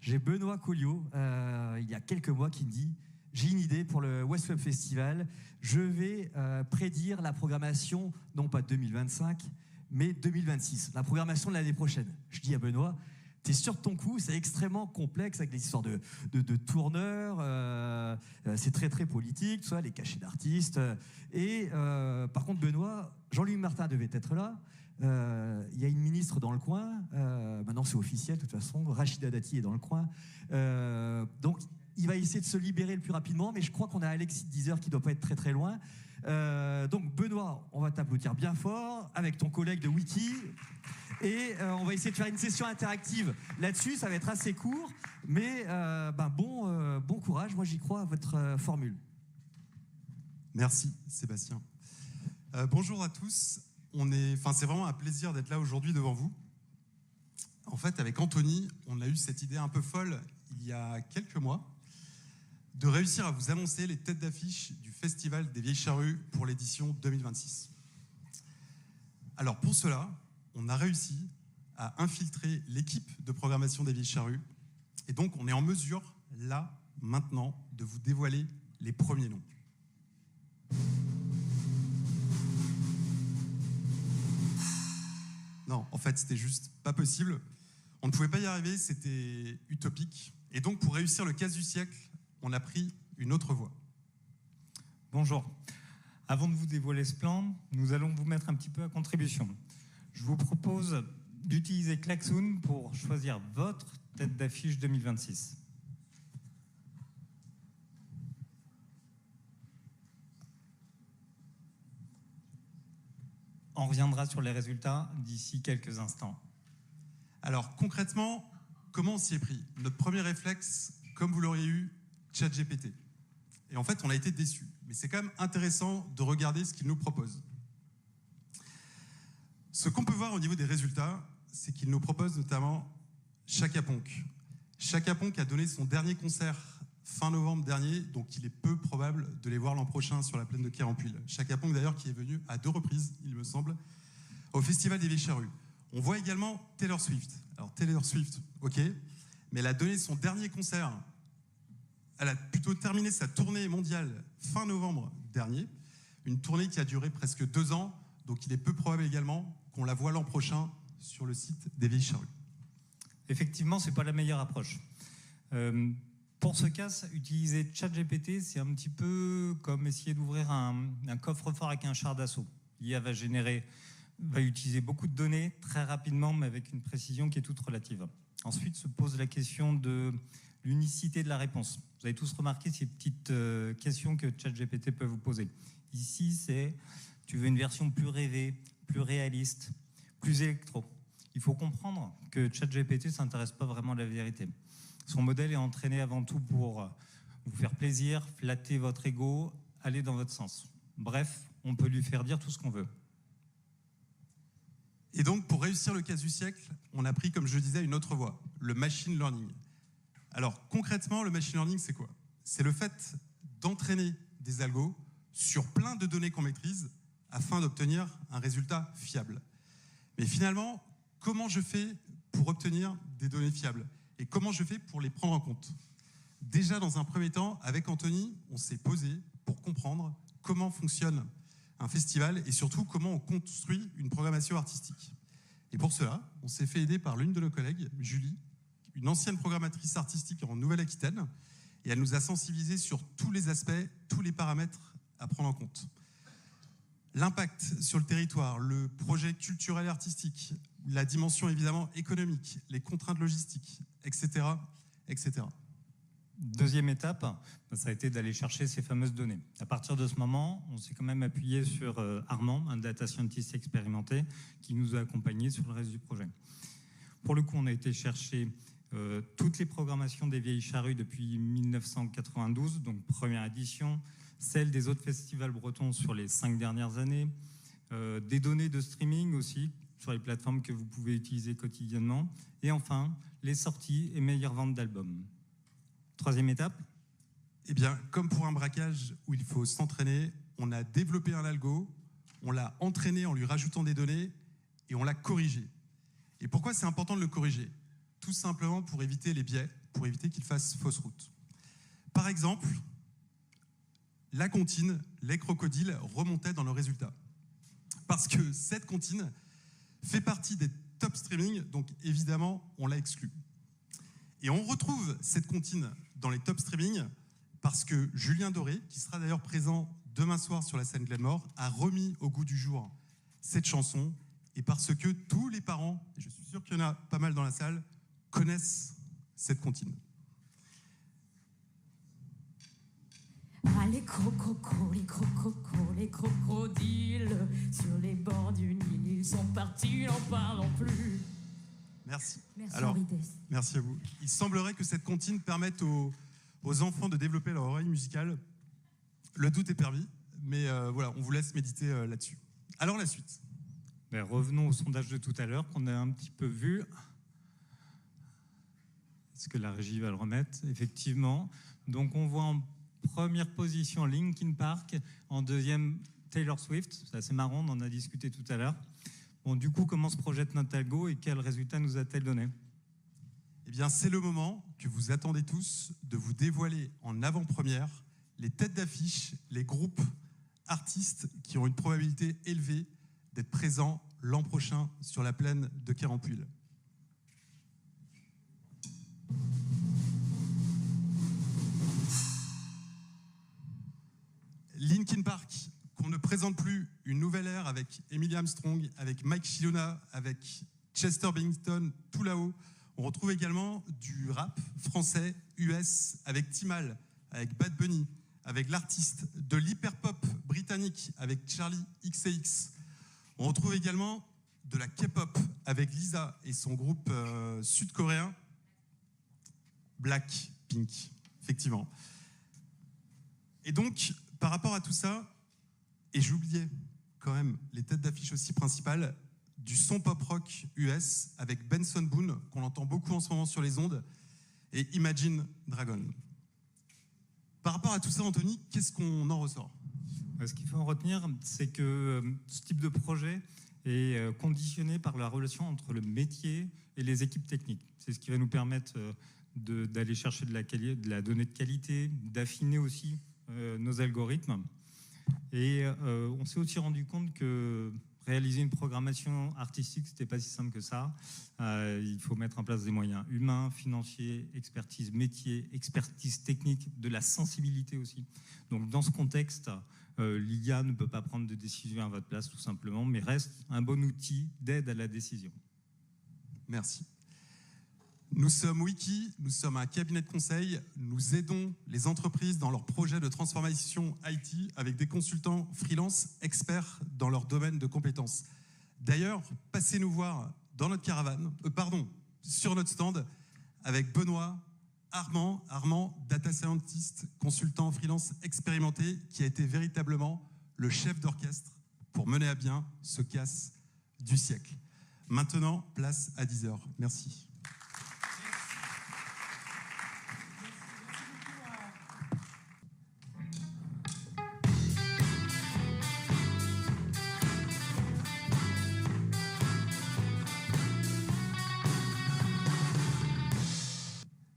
j'ai Benoît Colliot, il y a quelques mois, qui me dit « J'ai une idée pour le West Web Festival. Je vais prédire la programmation, non pas 2025, mais 2026, la programmation de l'année prochaine. » Je dis à Benoît « T'es sûr de ton coup? C'est extrêmement complexe avec des histoires de tourneurs, c'est très très politique, tout ça, les cachets d'artistes. Par contre, Benoît, Jean-Louis Martin devait être là. Il y a une ministre dans le coin. Maintenant, c'est officiel, de toute façon. Rachida Dati est dans le coin. Donc, il va essayer de se libérer le plus rapidement, mais je crois qu'on a Alexis de Deezer qui doit pas être très très loin. Donc, Benoît, on va t'applaudir bien fort avec ton collègue de Wiki. Et on va essayer de faire une session interactive là-dessus. Ça va être assez court, mais bon courage. Moi, j'y crois à votre formule. Merci, Sébastien. Bonjour à tous. C'est vraiment un plaisir d'être là aujourd'hui devant vous. En fait, avec Anthony, on a eu cette idée un peu folle il y a quelques mois de réussir à vous annoncer les têtes d'affiche du Festival des Vieilles Charrues pour l'édition 2026. Alors pour cela, on a réussi à infiltrer l'équipe de programmation des Vieilles Charrues et donc on est en mesure, là, maintenant, de vous dévoiler les premiers noms. Non, en fait, c'était juste pas possible. On ne pouvait pas y arriver, c'était utopique. Et donc, pour réussir le casse du siècle, on a pris une autre voie. Bonjour. Avant de vous dévoiler ce plan, nous allons vous mettre un petit peu à contribution. Je vous propose d'utiliser Klaxoon pour choisir votre tête d'affiche 2026. On reviendra sur les résultats d'ici quelques instants. Alors concrètement, comment on s'y est pris? Notre premier réflexe, comme vous l'auriez eu, ChatGPT. Et en fait, on a été déçus. Mais c'est quand même intéressant de regarder ce qu'il nous propose. Ce qu'on peut voir au niveau des résultats, c'est qu'il nous propose notamment Chaka Ponk. Chaka Ponk a donné son dernier concert fin novembre dernier, donc il est peu probable de les voir l'an prochain sur la plaine de Quirampuil. Chaka Ponk d'ailleurs qui est venu à 2 reprises, il me semble, au Festival des Vieilles Charrues. On voit également Taylor Swift. Alors Taylor Swift, ok, mais elle a donné son dernier concert, elle a plutôt terminé sa tournée mondiale fin novembre dernier, une tournée qui a duré presque 2 ans, donc il est peu probable également qu'on la voit l'an prochain sur le site des Vieilles Charrues. Effectivement, c'est pas la meilleure approche. Pour ce cas, utiliser ChatGPT, c'est un petit peu comme essayer d'ouvrir un coffre-fort avec un char d'assaut. L'IA va utiliser beaucoup de données très rapidement, mais avec une précision qui est toute relative. Ensuite, se pose la question de l'unicité de la réponse. Vous avez tous remarqué ces petites questions que ChatGPT peut vous poser. Ici, c'est « tu veux une version plus rêvée, plus réaliste, plus électro ». Il faut comprendre que ChatGPT ne s'intéresse pas vraiment à la vérité. Son modèle est entraîné avant tout pour vous faire plaisir, flatter votre ego, aller dans votre sens. Bref, on peut lui faire dire tout ce qu'on veut. Et donc, pour réussir le casse du siècle, on a pris, comme je le disais, une autre voie, le machine learning. Alors, concrètement, le machine learning, c'est quoi? C'est le fait d'entraîner des algos sur plein de données qu'on maîtrise afin d'obtenir un résultat fiable. Mais finalement, comment je fais pour obtenir des données fiables? Et comment je fais pour les prendre en compte? Déjà, dans un premier temps, avec Anthony, on s'est posé pour comprendre comment fonctionne un festival et surtout comment on construit une programmation artistique. Et pour cela, on s'est fait aider par l'une de nos collègues, Julie, une ancienne programmatrice artistique en Nouvelle-Aquitaine, et elle nous a sensibilisés sur tous les aspects, tous les paramètres à prendre en compte. L'impact sur le territoire, le projet culturel et artistique, la dimension évidemment économique, les contraintes logistiques, etc., etc. Deuxième étape, ça a été d'aller chercher ces fameuses données. À partir de ce moment, on s'est quand même appuyé sur Armand, un data scientist expérimenté, qui nous a accompagnés sur le reste du projet. Pour le coup, on a été chercher toutes les programmations des Vieilles Charrues depuis 1992, donc première édition, celles des autres festivals bretons sur les 5 dernières années, des données de streaming aussi, sur les plateformes que vous pouvez utiliser quotidiennement, et enfin, les sorties et meilleures ventes d'albums. Troisième étape. Eh bien, comme pour un braquage où il faut s'entraîner, on a développé un algo, on l'a entraîné en lui rajoutant des données et on l'a corrigé. Et pourquoi c'est important de le corriger? tout simplement pour éviter les biais, pour éviter qu'ils fassent fausse route. Par exemple, la comptine, les crocodiles remontaient dans le résultat. Parce que cette comptine fait partie des top streaming, donc évidemment, on l'a exclue. Et on retrouve cette comptine dans les top streaming parce que Julien Doré, qui sera d'ailleurs présent demain soir sur la scène Glenmore, a remis au goût du jour cette chanson, et parce que tous les parents, et je suis sûr qu'il y en a pas mal dans la salle, connaissent cette comptine. Ah, les les crocodiles, sur les bords du Nil, ils sont partis, n'en parlons plus. Merci. Merci, Alors, Henri. merci à vous. Il semblerait que cette comptine permette aux enfants de développer leur oreille musicale. Le doute est permis, mais voilà, on vous laisse méditer là-dessus. Alors la suite. Ben, revenons au sondage de tout à l'heure qu'on a un petit peu vu. Est-ce que la régie va le remettre? Effectivement. Donc on voit en première position Linkin Park, en deuxième Taylor Swift. C'est assez marrant, on en a discuté tout à l'heure. Bon, du coup, comment se projette Nintalgo et quel résultat nous a-t-elle donné? Eh bien, c'est le moment que vous attendez tous de vous dévoiler en avant-première les têtes d'affiche, les groupes, artistes qui ont une probabilité élevée d'être présents l'an prochain sur la plaine de Kérampuil. Linkin Park, qu'on ne présente plus, une nouvelle ère avec Emily Armstrong, avec Mike Shinoda, avec Chester Bennington, tout là-haut. On retrouve également du rap français, US, avec Timal, avec Bad Bunny, avec l'artiste de l'hyperpop britannique, avec Charlie XCX. On retrouve également de la K-pop avec Lisa et son groupe sud-coréen Blackpink, effectivement. Et donc, par rapport à tout ça, et j'oubliais quand même les têtes d'affiche aussi principales, du son pop-rock US avec Benson Boone, qu'on entend beaucoup en ce moment sur les ondes, et Imagine Dragon. Par rapport à tout ça, Anthony, qu'est-ce qu'on en ressort? Ce qu'il faut en retenir, c'est que ce type de projet est conditionné par la relation entre le métier et les équipes techniques. C'est ce qui va nous permettre d'aller chercher de la donnée de qualité, d'affiner aussi nos algorithmes. Et on s'est aussi rendu compte que réaliser une programmation artistique, c'était pas si simple que ça. Il faut mettre en place des moyens humains, financiers, expertise métier, expertise technique, de la sensibilité aussi. Donc dans ce contexte, l'IA ne peut pas prendre de décision à votre place tout simplement, mais reste un bon outil d'aide à la décision. Merci. Nous sommes Wiki, nous sommes un cabinet de conseil, nous aidons les entreprises dans leurs projets de transformation IT avec des consultants freelance experts dans leur domaine de compétences. D'ailleurs, passez nous voir dans notre caravane, sur notre stand avec Benoît, Armand, data scientist, consultant freelance expérimenté, qui a été véritablement le chef d'orchestre pour mener à bien ce casse du siècle. Maintenant, place à 10h. Merci.